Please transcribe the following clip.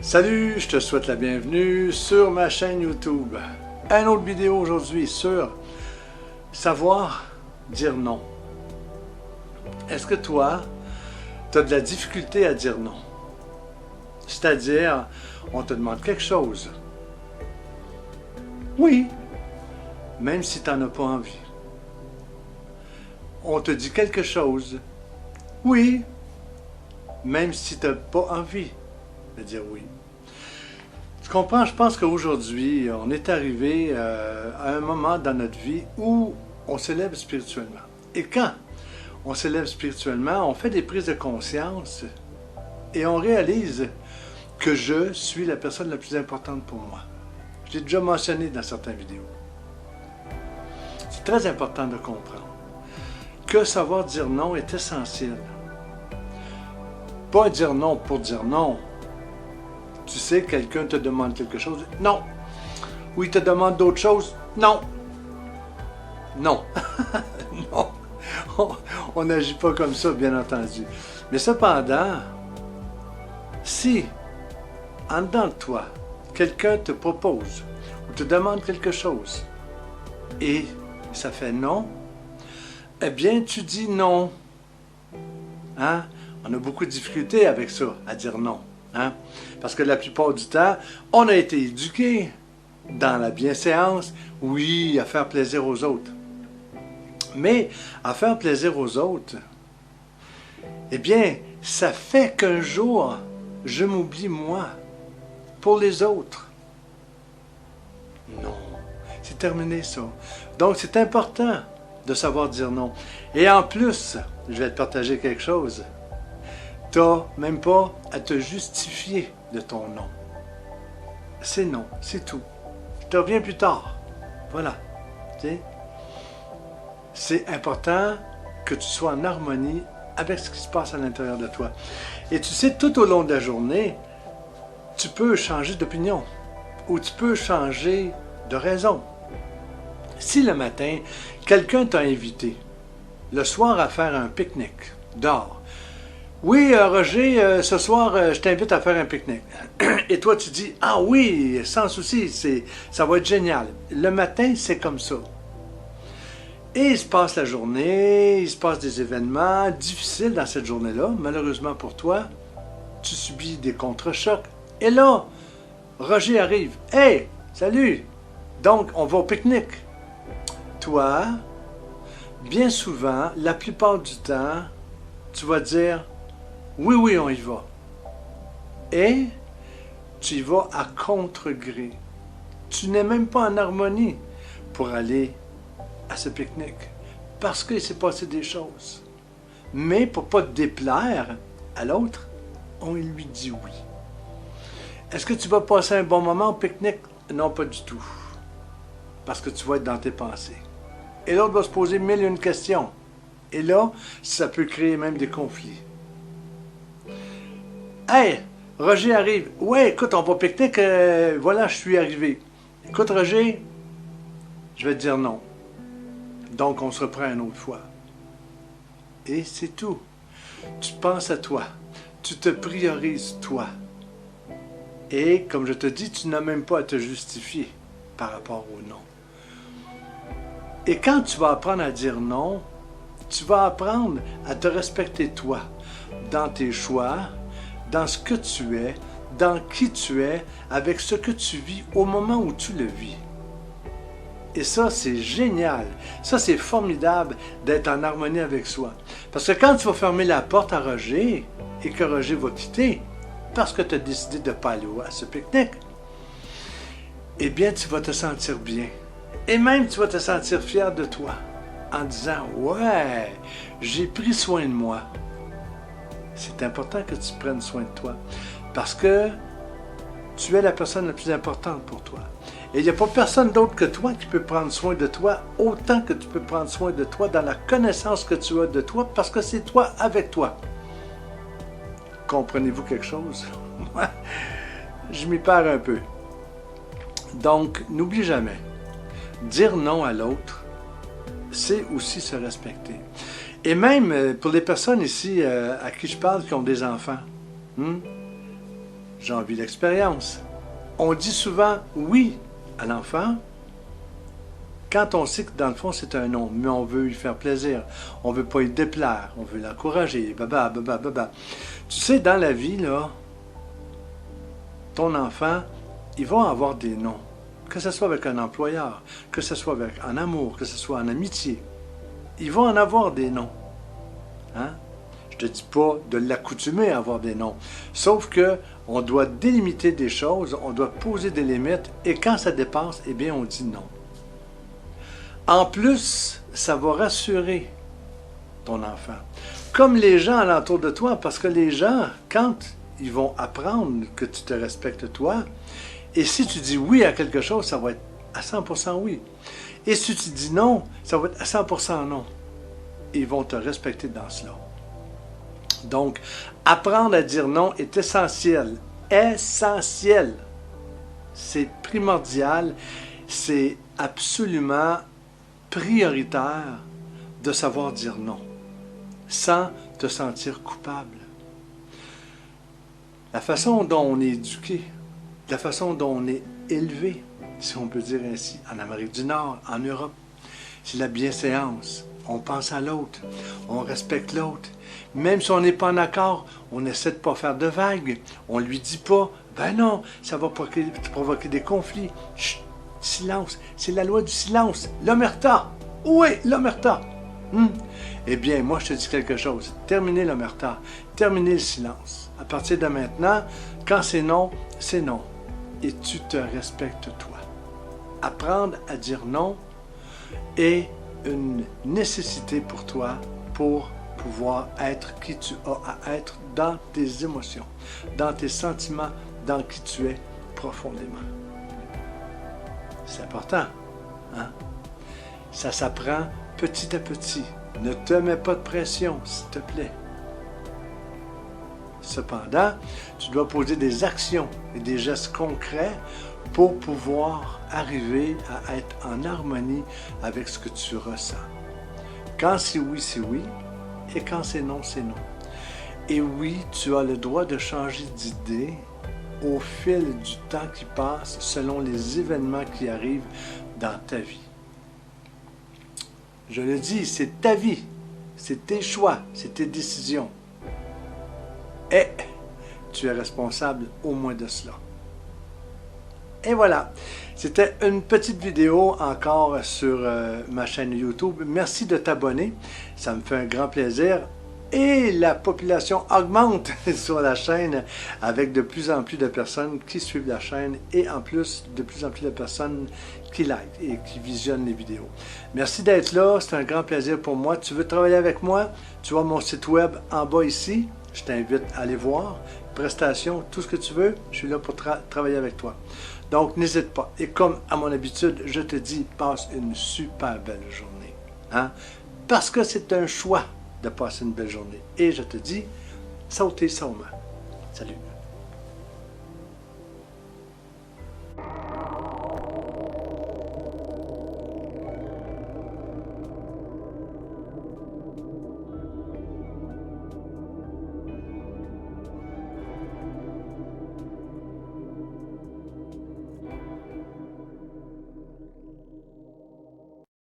Salut, je te souhaite la bienvenue sur ma chaîne YouTube. Une autre vidéo aujourd'hui sur savoir dire non. Est-ce que toi, tu as de la difficulté à dire non? C'est-à-dire, on te demande quelque chose. Oui, même si tu n'en as pas envie. On te dit quelque chose. Oui, même si tu n'as pas envie de dire oui. Tu comprends? Je pense qu'aujourd'hui, on est arrivé à un moment dans notre vie où on s'élève spirituellement. Et quand on s'élève spirituellement, on fait des prises de conscience et on réalise que je suis la personne la plus importante pour moi. Je l'ai déjà mentionné dans certaines vidéos. C'est très important de comprendre que savoir dire non est essentiel. Pas dire non pour dire non. Tu sais, quelqu'un te demande quelque chose, non. Ou il te demande d'autres choses, non. Non. Non. On n'agit pas comme ça, bien entendu. Mais cependant, si, en dedans de toi, quelqu'un te propose ou te demande quelque chose et ça fait non, eh bien, tu dis non. Hein? On a beaucoup de difficultés avec ça, à dire non. Hein? Parce que la plupart du temps, on a été éduqués dans la bienséance, oui, à faire plaisir aux autres. Mais à faire plaisir aux autres, eh bien, ça fait qu'un jour, je m'oublie moi, pour les autres. Non, c'est terminé ça. Donc, c'est important de savoir dire non. Et en plus, je vais te partager quelque chose. Tu n'as même pas à te justifier de ton non. C'est non, c'est tout. Je te reviens plus tard. Voilà. C'est important que tu sois en harmonie avec ce qui se passe à l'intérieur de toi. Et tu sais, tout au long de la journée, tu peux changer d'opinion ou tu peux changer de raison. Si le matin, quelqu'un t'a invité le soir à faire un pique-nique dehors, oui, Roger, ce soir, je t'invite à faire un pique-nique. Et toi, tu dis, ah oui, sans souci, ça va être génial. Le matin, c'est comme ça. Et il se passe la journée, il se passe des événements difficiles dans cette journée-là. Malheureusement pour toi, tu subis des contre-chocs. Et là, Roger arrive. Hey, salut! Donc, on va au pique-nique. Toi, bien souvent, la plupart du temps, tu vas dire, oui, on y va. Et tu y vas à contre-gré. Tu n'es même pas en harmonie pour aller à ce pique-nique. Parce qu'il s'est passé des choses. Mais pour ne pas te déplaire à l'autre, on lui dit oui. Est-ce que tu vas passer un bon moment au pique-nique? Non, pas du tout. Parce que tu vas être dans tes pensées. Et l'autre va se poser mille et une questions. Et là, ça peut créer même des conflits. Hey, Roger arrive. Ouais, écoute, on va au pique-nique. Voilà, je suis arrivé. Écoute, Roger, je vais te dire non. Donc, on se reprend une autre fois. Et c'est tout. Tu penses à toi. Tu te priorises toi. Et, comme je te dis, tu n'as même pas à te justifier par rapport au non. Et quand tu vas apprendre à dire non, tu vas apprendre à te respecter toi, dans tes choix, dans ce que tu es, dans qui tu es, avec ce que tu vis au moment où tu le vis. Et ça, c'est génial. Ça, c'est formidable d'être en harmonie avec soi. Parce que quand tu vas fermer la porte à Roger et que Roger va quitter, parce que tu as décidé de ne pas aller à ce pique-nique, eh bien, tu vas te sentir bien. Et même, tu vas te sentir fier de toi en disant, ouais, j'ai pris soin de moi. C'est important que tu prennes soin de toi parce que tu es la personne la plus importante pour toi. Et il n'y a pas personne d'autre que toi qui peut prendre soin de toi autant que tu peux prendre soin de toi dans la connaissance que tu as de toi parce que c'est toi avec toi. Comprenez-vous quelque chose? Moi, je m'y perds un peu. Donc, n'oublie jamais, dire non à l'autre, c'est aussi se respecter. Et même pour les personnes ici à qui je parle qui ont des enfants, j'ai envie d'expérience. On dit souvent oui à l'enfant quand on sait que dans le fond c'est un non, mais on veut lui faire plaisir, on veut pas lui déplaire, on veut l'encourager, baba, baba, baba. Tu sais, dans la vie, là, ton enfant, il va avoir des noms. Que ce soit avec un employeur, que ce soit avec en amour, que ce soit en amitié. Il va en avoir des noms. Hein? Je te dis pas de l'accoutumer à avoir des noms. Sauf que on doit délimiter des choses, on doit poser des limites, et quand ça dépasse, eh bien, on dit non. En plus, ça va rassurer ton enfant. Comme les gens alentour de toi, parce que les gens, quand ils vont apprendre que tu te respectes toi, et si tu dis oui à quelque chose, ça va être à 100% oui. Et si tu dis non, ça va être à 100% non. Ils vont te respecter dans cela. Donc, apprendre à dire non est essentiel. Essentiel. C'est primordial. C'est absolument prioritaire de savoir dire non, sans te sentir coupable. La façon dont on est éduqué, la façon dont on est élevé, si on peut dire ainsi, en Amérique du Nord, en Europe, c'est la bienséance. On pense à l'autre, on respecte l'autre. Même si on n'est pas en accord, on essaie de ne pas faire de vagues. On ne lui dit pas, ben non, ça va provoquer des conflits. Chut, silence, c'est la loi du silence. L'omerta, où est l'omerta? Eh bien, moi je te dis quelque chose. Terminez l'omerta, terminez le silence. À partir de maintenant, quand c'est non, c'est non. Et tu te respectes toi. Apprendre à dire non est une nécessité pour toi pour pouvoir être qui tu as à être dans tes émotions, dans tes sentiments, dans qui tu es profondément. C'est important, hein? Ça s'apprend petit à petit. Ne te mets pas de pression, s'il te plaît. Cependant, tu dois poser des actions et des gestes concrets pour pouvoir arriver à être en harmonie avec ce que tu ressens. Quand c'est oui, et quand c'est non, c'est non. Et oui, tu as le droit de changer d'idée au fil du temps qui passe selon les événements qui arrivent dans ta vie. Je le dis, c'est ta vie, c'est tes choix, c'est tes décisions. Et tu es responsable au moins de cela. Et voilà, c'était une petite vidéo encore sur ma chaîne YouTube. Merci de t'abonner, ça me fait un grand plaisir. Et la population augmente sur la chaîne avec de plus en plus de personnes qui suivent la chaîne et en plus de plus en plus de personnes qui like et qui visionnent les vidéos. Merci d'être là, c'est un grand plaisir pour moi. Tu veux travailler avec moi? Tu vois mon site web en bas ici. Je t'invite à aller voir. Prestations, tout ce que tu veux, je suis là pour travailler avec toi. Donc, n'hésite pas. Et comme à mon habitude, je te dis, passe une super belle journée. Hein? Parce que c'est un choix de passer une belle journée. Et je te dis, sautez sûrement. Salut.